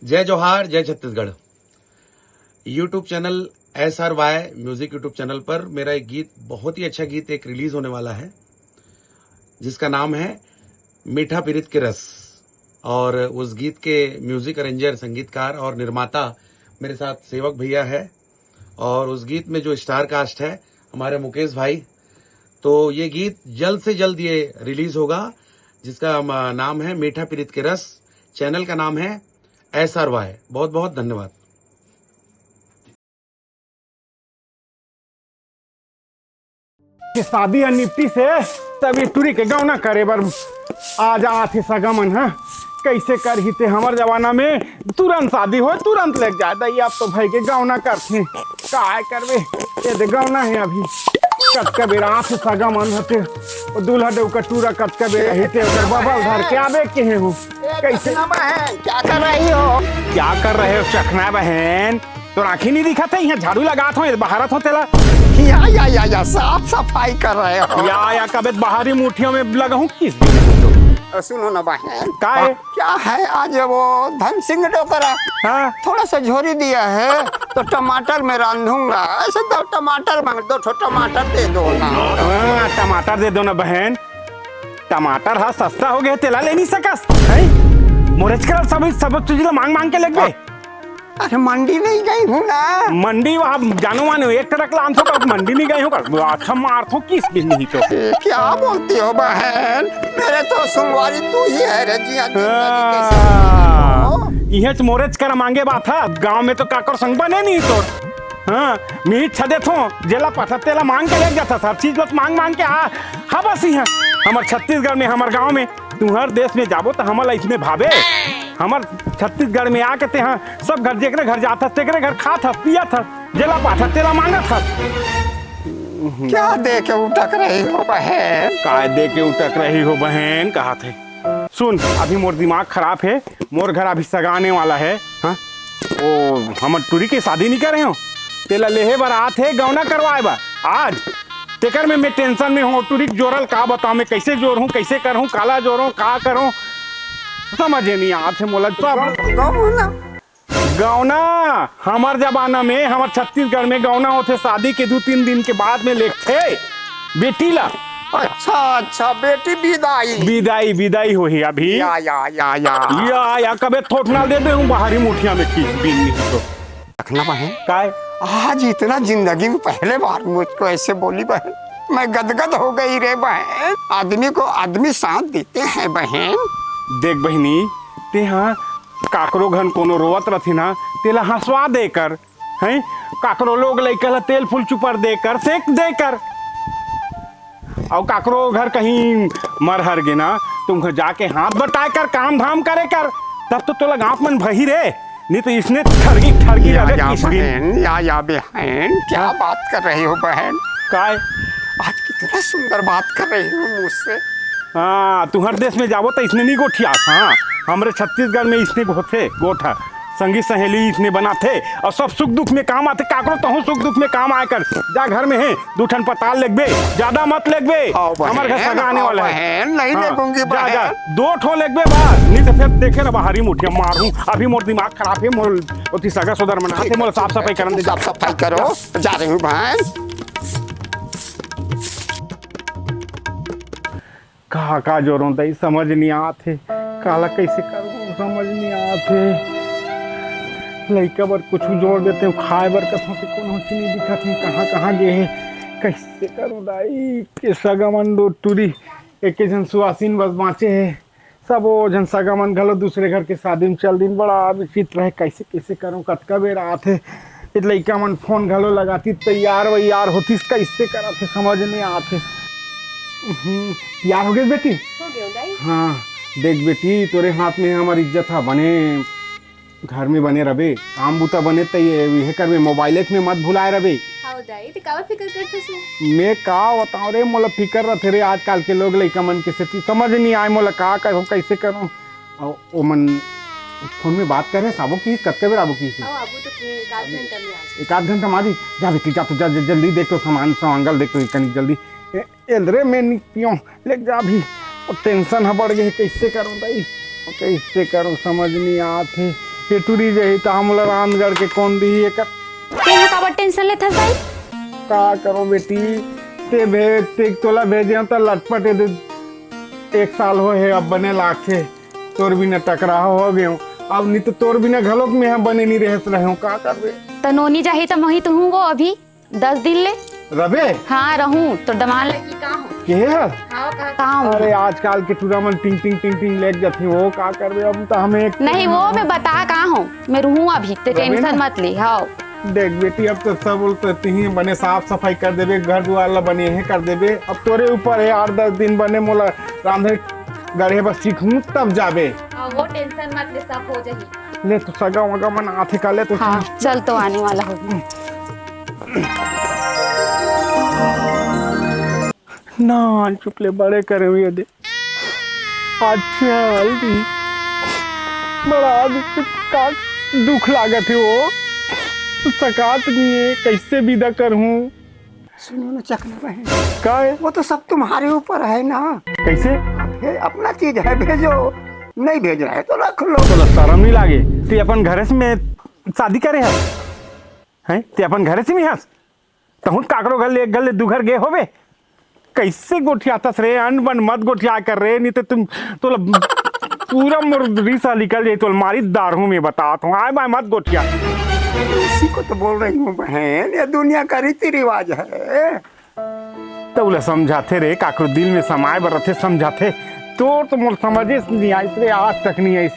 जय जोहार, जय Chhattisgarh. YouTube channel SRY music YouTube channel पर मेरा एक गीत, बहुत ही अच्छा गीत एक रिलीज होने वाला है, जिसका नाम है मीठा पीरित के रस। और उस गीत के म्यूजिक अरेंजर, संगीतकार और निर्माता मेरे साथ सेवक भैया है। और उस गीत में जो स्टार कास्ट है हमारे मुकेश भाई। तो ये गीत जल्द से जल्द ये रिलीज होगा, जिसका नाम है मीठा पीरित के रस। चैनल का नाम है SRY। बहुत बहुत धन्यवाद। शादी निपटी से तभी टूरी के गाँव ना करे बर आज आथे सगमन। हाँ कैसे कर ही थे हमारे जमाना में तुरंत शादी हो तुरंत लग जाता। अब तो भाई के गाँव ना करते का करवे। ये दे गाँव ना है अभी कतका बेरा आथे सगमन होते दूल्हा डे टूरा कतका बेरा हिते बबल धर के आवे के हो। कैसे क्या कर रही हो? क्या कर रहे हो चखना बहन? तो आँखी नहीं दिखा था यहाँ झाड़ू लगात हो बहारत हो तेला। या साफ सफाई कर रहे हो या कबे बाहरी मुठियों में लगा हूँ किस। सुनो ना बहन, का है? क्या है आज वो धन सिंह डोकरा हाँ? थोड़ा सा झोरी दिया है तो टमाटर में रांधूंगा। ऐसे तो टमाटर मांग दो, टमाटर दे दो ना। टमाटर दे दो ना बहन। टमाटर हाँ सस्ता हो गया तेला ले नहीं सकस। मोरच कर सब चीज मांग मांग के लग गए। अरे मंडी नहीं गई हूँ ना। मंडी वहाँ जानो मानो एक ट्रक लान सो मंडी नहीं गई हो। अच्छा मारथो किस दिन नहीं तो क्या बोलती हो बहन? मेरे तो सुनवारी तू ही है रे जिया। इहे मोरच कर मांगे बात था। गांव में तो काकर संग बने नहीं तो हाँ मीट छदे थो जेला पता तेला मांग के लग जाता। हर चीज बस मांग मांग के हाँ बस यहाँ हमारे छत्तीसगढ़ में हमारे गांव में तू हर देश में जाबो तो हमारा इसमें भावे। हमार छत्तीसगढ़ में आके ते हाँ सब घर जेकरे घर जाता तेकरे घर खा था पिया था जेला पाथा तेला मांगा था। क्या दे के उठक रही हो बहन? काय दे के उठक रही हो बहन? कहा थे सुन अभी मोर दिमाग खराब है। मोर घर अभी सगाने वाला है। हाँ ओ हमर टूरी के शादी नहीं कर रहे हो तेला लेहे बारात है गौना करवाए बा आज तेकर में मैं टेंशन में हूँ। टूरी जोरल का बताऊँ मैं कैसे जोर हूँ कैसे करूँ काला जोर हूँ का करूँ समझे नहीं आते मोला। गौना हमार जमाना में हमार छत्तीसगढ़ में गौना होते शादी के 2-3 दिन के बाद में लेते बेटी ला। अच्छा बेटी विदाई विदाई हो ही अभी या कबे थोट ना दे दे हूँ बाहरी मुठिया में किस दिन नहीं तो रखना बहन। काय आज इतना जिंदगी में पहले बार मुझको ऐसे बोली बहन, मैं गदगद हो गई रे बहन। आदमी को आदमी साथ देते हैं बहन। देख बहनी ते हाँ काकरो घन कोनो रोवत रथी ना तेला हंसवा देकर हैं काकरो लोग लइका तेल फूल चुपर देकर सेक देकर और काकरो घर कहीं मर हर गे ना तुम घर जाके हाथ बटाए कर काम धाम करे कर तब तो तोला गाँव मन भही रे। नहीं तो इसने ठरगी बहन या बहन क्या बात कर रही हो बहन? काय आज कितना सुंदर बात कर रही हो मुझसे। हाँ तू हर देश में जाबो तो इसने नहीं गोठिया। हाँ हमारे छत्तीसगढ़ में इसने होते गोठा संगी सहेली इसने बनाते और सब सुख दुख में काम आते। काकरो तो सुख दुख में काम आए कर जा घर में है 2 ठन पताल लगबे ज्यादा मत लगबे। हमारे घर सगा आने वाला है नहीं लगूंगी जा जा 2 ठो लगबे बस नहीं तो फिर देखे ना बाहरी मुठिया मारूं। अभी मोर दिमाग खराब है मोर ओती सगा सोदर मनाते मोर साफ सफाई करन दे। साफ सफाई करो जा रही हूँ बहन। का जोरों दई समझ नहीं आते काला कैसे करूँ समझ नहीं आते। लइका बर कुछ जोड़ देते हो खाए बर कथों के कोनो नहीं दिखत है कहाँ कहाँ गे है कैसे करूँ दाई के सगामन दो टूरी एक जन सुहासिन बस बाँचे है सब वो जन सगामन घलो दूसरे घर के शादी में चल दिन बड़ा विचित्र है। कैसे कैसे करूँ कतका बेर आते लइका मन फोन घलो लगाती तैयार वैयार होती कैसे कराते समझ नहीं आते। तैयार हो गए बेटी? हो गए। हाँ देख बेटी तोरे हाथ में हमारी इज्जत है बने घर में बने रहे काम बूता बने तो ये कर में मोबाइल में मत भुलाए रहे। हाउ दाई तो कावा फिकर करते सु? मैं का बताऊं रे मोला फिकर रहते रे आजकल के लोग लइका मन के सेती समझ नहीं आए मोला का करूं कैसे करूं। और ओ मन फोन में बात कर रहे साबो की कत्ते बेर आबो की आबो तो 1 घंटा में आ 1 आध घंटा मारी जा बेटी जा तो जा जल्दी देख तो सामान सांगल देख तो कनी जल्दी एलरे में नहीं पियो लेक जा भी टेंशन है बढ़ गई कैसे करूं भाई कैसे करूं समझ नहीं आते। पेटुरी जही तो हमला रामगढ़ के कौन दी एक तेन काबर टेंशन लेत हस भाई? का करो बेटी ते भेज ते तोला भेजे तो लटपट एक साल हो है अब बने लाखे तोर बिना टकरा हो गए अब नहीं तो तोर बिना घलोक में यहाँ बने नहीं रहत रहे का करबे तनोनी जाही तो मोहित हूँ गो अभी 10 दिन ले। रबे हाँ रहूं तो दमान लगी का हूँ के है हाँ कहाँ हूँ? अरे आजकल के टूर्नामेंट टिंग लेक जाती वो का करबे अब तो हमें नहीं वो मैं बता कहाँ हूँ, मैं रहूँ अभी तो टेंशन मत ली। हाँ देख बेटी अब तो सब बोलते ही बने साफ सफाई कर देबे घर द्वार ला बने है कर देबे अब तोरे ऊपर है 8-10 दिन बने मोला रांधे गढ़े बस सीखूं तब जाबे। वो टेंशन मत ले सब हो जाही। ले तो सगा वगा मन आथे का ले तो हाँ चल तो आने वाला हो। ना चुपले बड़े करे हुए दे अच्छा हल्दी बड़ा का दुख लागत है वो सकात नहीं है कैसे विदा करूं। सुनो ना चकना बहन, का है वो तो सब तुम्हारे ऊपर है ना। कैसे ये अपना चीज है, भेजो, नहीं भेज रहा है तो रख लो। तो शर्म नहीं लागे तू अपन घर से में शादी करे है ते अपन घर से में हस तहु काकरो घर ले एक घर ले दू घर गे होबे कैसे गोठियातस रे अन बन मत गोठिया कर रे नहीं तो तुम तो पूरा मुर्दी सा निकल जाए तो मारी दारू में बताता हूँ आए बाय मत गोठिया। इसी को तो बोल रही हूँ बहन, ये दुनिया का रीति रिवाज है। तो बोले समझाते रे काकरो दिल में समाये बर रथे समझाते तो मोर समझे नहीं आई रे आज तक नहीं आई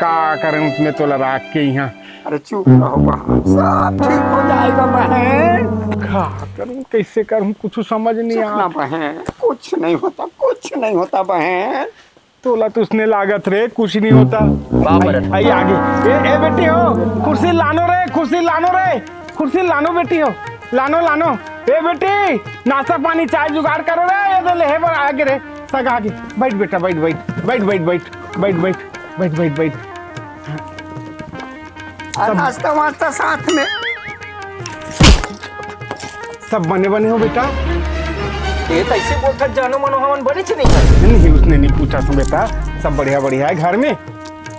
का करें उसमें तो राख के यहाँ। अरे चुप रहो बहन, सब ठीक हो जाएगा बहन। का करूं कैसे करूं कुछ समझ नहीं ना आ बहन, कुछ नहीं होता, कुछ नहीं होता बहन। तोला तो उसने लागत रे कुछ नहीं होता। आई आगे ए बेटी हो कुर्सी लानो रे कुर्सी लानो रे कुर्सी लानो बेटी हो लानो लानो ए बेटी नाश्ता पानी चाय जुगाड़ करो रे ये तो ले बर आगे रे सगा आगे बैठ बेटा बैठ बैठ बैठ बैठ बैठ बैठ बैठ बैठ बैठ बैठ और नाश्ता वास्ता साथ में सब बने बने हो बेटा। ये तो ऐसे बोलता जानो मनो हमन बड़े छे नहीं नहीं उसने नहीं पूछा तुम बेटा सब बढ़िया बढ़िया है घर में।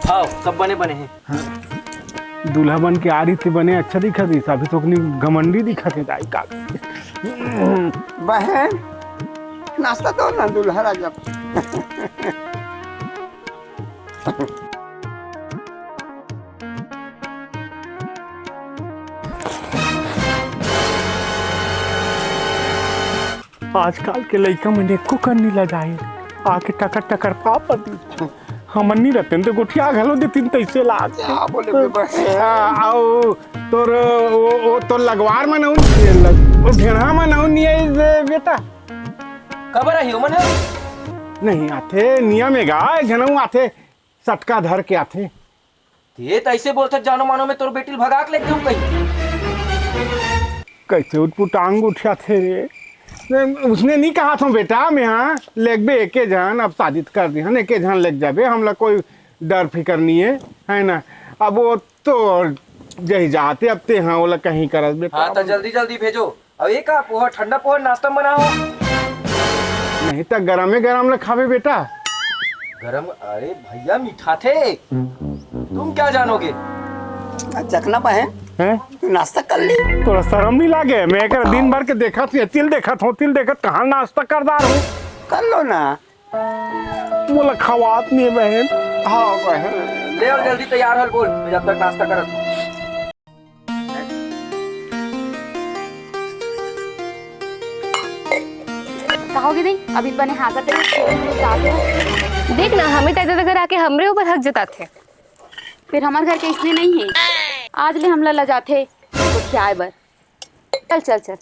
हाँ सब बने बने हैं। दूल्हा बन के आ रही थी बने अच्छा दिखा थी अभी तो अपनी घमंडी दिखा थी दाई का बहन नाश्ता दो ना दूल्हा राजा। आजकल के लड़का मैंने को करने लगा आके टकर टकर पाप दी हम नहीं रहते तो गोठिया घलो देती तैसे लाग क्या बोले बे बहन? आओ तोर वो तो लगवार में नहुन वो ढेड़ा में नहुन नहीं है बेटा कबर है ह्यूमन है नहीं आते नियम है गाय जनऊ आते सटका धर के आते। ये तो ऐसे बोलता जानो मानो में तोर बेटी भगा के लेके हूं कहीं कैसे उठपुट टांग उठा थे रे उसने नहीं कहा था बेटा मैं यहाँ लेग बे एके जन अब शादी कर दी हन एके जन लेग जाबे हमला कोई डर फिकर नहीं है ना अब वो तो जही जाते अब ते हाँ बोला कहीं करस बेटा। हाँ तो जल्दी जल्दी भेजो अब ये का पोहा ठंडा पोहा नाश्ता बनाओ नहीं तो गरम ला खावे बेटा गरम। अरे भैया मीठा थे तुम क्या जानोगे। चखना बहन हैं तू नाश्ता कर ली। थोड़ा शर्म नहीं लागे मैं एक दिन भर के देखा थी तिल देखा कहाँ नाश्ता करदार हूँ कर लो ना। बोला खवात नहीं है बहन। हाँ बहन ले और जल्दी तैयार हो बोल मैं जब तक नाश्ता करत हूं। कहोगे नहीं अभी बने हाथ देख ना हमें तो घर आके हमरे ऊपर हक जताते। फिर हमारे घर के इसलिए नहीं है आज ले हमला ला जाते तो क्या बर चल चल चल।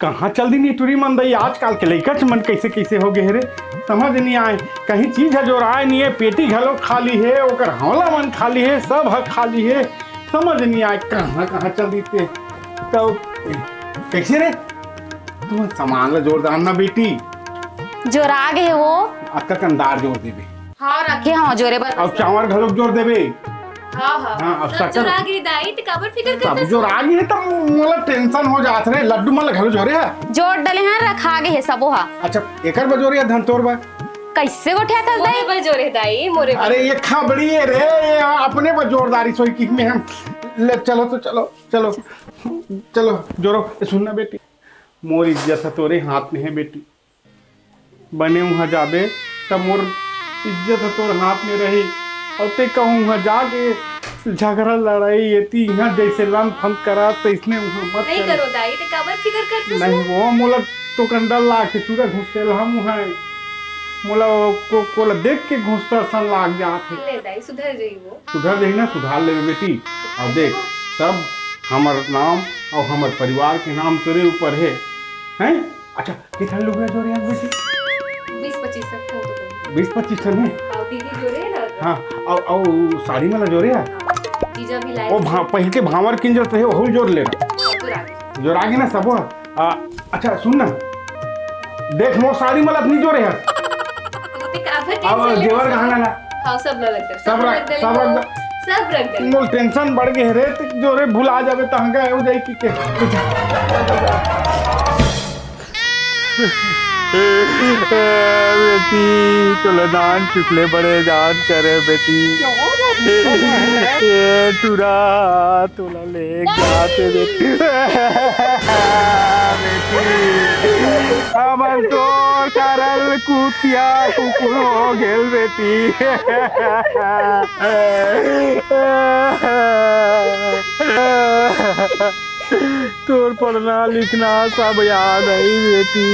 कहाँ चल दी टूरी मन दई आजकल के लइका मन कैसे कैसे हो गए रे समझ नहीं आए कहीं चीज है जो राय नहीं है पेटी घलो खाली है ओकर हौला मन खाली है सब हक खाली है समझ नहीं आए कहाँ कहाँ चल दी थे तो कैसे रे तुम सामान ला जोरदार ना बेटी जो राग है वो अक्का कंदार जोर देबे। हाँ रखे हाँ जोरे बर अब चावल घलोक जोर देबे। हाँ हाँ हाँ अब शक्कर रागिरी दाई ते काबर फिकर सब करता जो रागी है तब मोला टेंशन हो जात रे लड्डू मन घलो जोरे है जोर डले हैं रखा गए है सबो हा। अच्छा एकर बजोरे धन तोर बा कैसे गोठिया था मोरे पर जोरे दाई मोरे पर। अरे ये खबड़ी है रे, ये अपने पर जोरदारी सोई की में हम ले चलो तो चलो चलो चलो जोरो। सुनना बेटी, मोर इज्जत है तोरे हाथ में है बेटी। बने वहाँ जाबे तब मोर इज्जत है तोर हाथ में रही, और ते कहूँ वहाँ जाके झगड़ा लड़ाई ये यहाँ जैसे लन फन करा तो इसने वहाँ मत नहीं करे। करो दाई ते काबर फिकर करते नहीं वो मोला तो कंडल ला के तुरा घुसेल हम वहाँ मोला को देख के घुसता सन लाग जाते। ले दाई सुधर जाई वो। सुधर रही ना, सुधार ले बेटी। और देख सब हमार नाम और हमार परिवार के नाम तेरे ऊपर है, हैं? अच्छा कितना लोग हैं जोरे आज बेटी? 20-25 तक तो 20-25 टन है। और दीदी जोरे है ना। हाँ और साड़ी वाला जोरे है। जीजा भी लाए। ओ पहले के भावर किंजर तो है वो जोर लेगा। जोर आगे ना सब। अच्छा सुन ना, देख मोर साड़ी वाला अपनी जोरे है। अब जेवर कहाँ ना? हाँ सब लग दे। सब रख सब रख दे। मोल टेंशन बढ़ गए रे, तो जोरे भुला जाबे तो हंगा हो जाई की के। बेटी तोला दान चुकले बड़े जान करे बेटी। ये टुरा तोला ले जाते बेटी। हमर तोर करल कुतिया कुकुर हो गेल बेटी। तोर पढ़ना लिखना सब याद आई बेटी।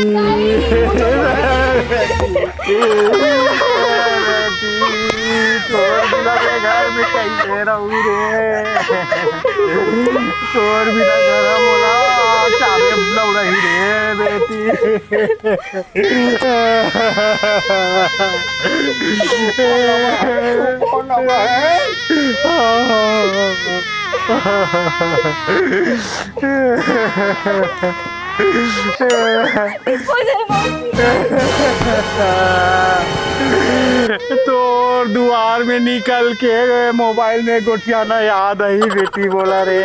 तोर बिना के घर में कैसे रहूं रे? तोर बिना घर मोला चाबे लौ रही रे बेटी। तोर द्वार में निकल के मोबाइल में गोठियाना याद आई बेटी बोला रे।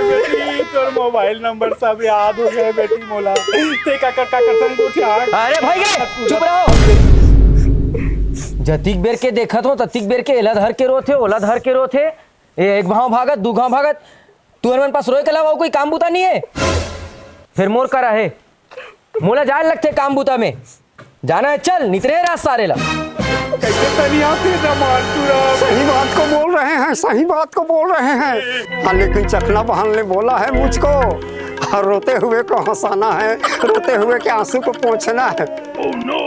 बेटी तोर मोबाइल नंबर सब याद हो गए बेटी मोला। ते का संग गोठिया। अरे भाई चुप रहो। जतिक बेर के देखत हो ततिक बेर के एला धर के रोथे ओला धर के रोथे। एक भाव भागत दू भाव भागत। तू मन पास रोए के अलावा कोई काम बूता नहीं है। फिर मोर करा है मोला जाए लगते काम बूता में जाना है। चल नितरे रास्ता रे ला। कैसे तनी आते ना मार तुरा। सही बात को बोल रहे हैं, सही बात को बोल रहे हैं। हाँ लेकिन चखना बहन ने बोला है मुझको, और रोते हुए को हंसाना है, रोते हुए के आंसू को पोंछना है। Oh no!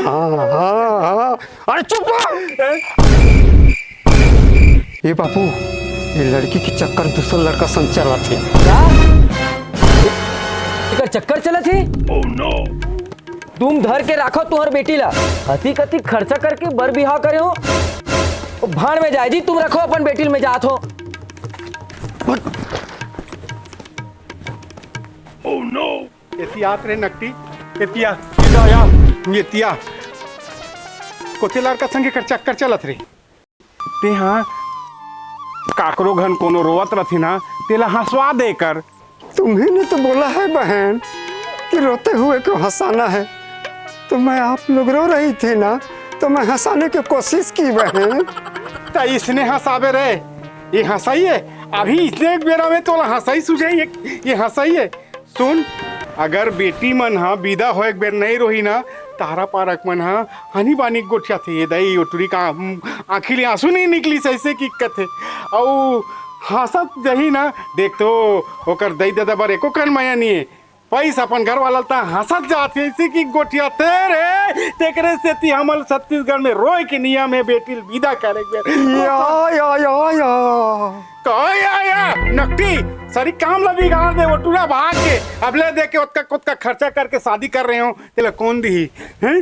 हाँ हाँ हाँ। अरे चुप ये बापू, ये लड़की की चक्कर दूसरा लड़का संग चला थे। चक्कर चला थे। Oh no! तुम धर के राखो तुम्हार बेटी ला। हती कती खर्चा करके बर बिहाव करे हो। भाड़ में जाए जी, तुम रखो अपन बेटी में जात हो। Oh no! एतियात रे नकटी, एतिया एतिया कोतेलार का संगे कर चक्कर चलत रे। ते हाँ काकरो घन कोनो रोवत रथी ना तेला हंसवा देकर। तुम्ही ने तो बोला है बहन कि रोते हुए को हंसाना है, तो मैं आप लोग रो रही थी ना तो मैं हंसाने की कोशिश की बहन। ता इसने हंसावे रे, ये हंसाइए अभी इसने एक बेरा में तो हंसाई सुझाई, ये हंसाइए। सुन अगर बेटी मन हा विदा हो एक बेर नहीं रोही ना तारा पारक मन हा हनी बानी गोठिया थे। ये दई ओटुरी का आँखी ले आंसू नहीं निकली सैसे की कथे औ हंसत जही ना देख तो ओकर दई दादा बर एको कन माया नहीं है। पैसा अपन घर वाला ता हंसत जाते ऐसे की गोठिया तेरे तेकरे से ती हमल छत्तीसगढ़ में रोए के नियम है बेटी विदा करे या नकटी सारी काम ला बिगाड़ दे वो टूरा भाग के अब ले दे के उसका खुद का खर्चा करके शादी कर रहे हो तेला कौन दी हैं?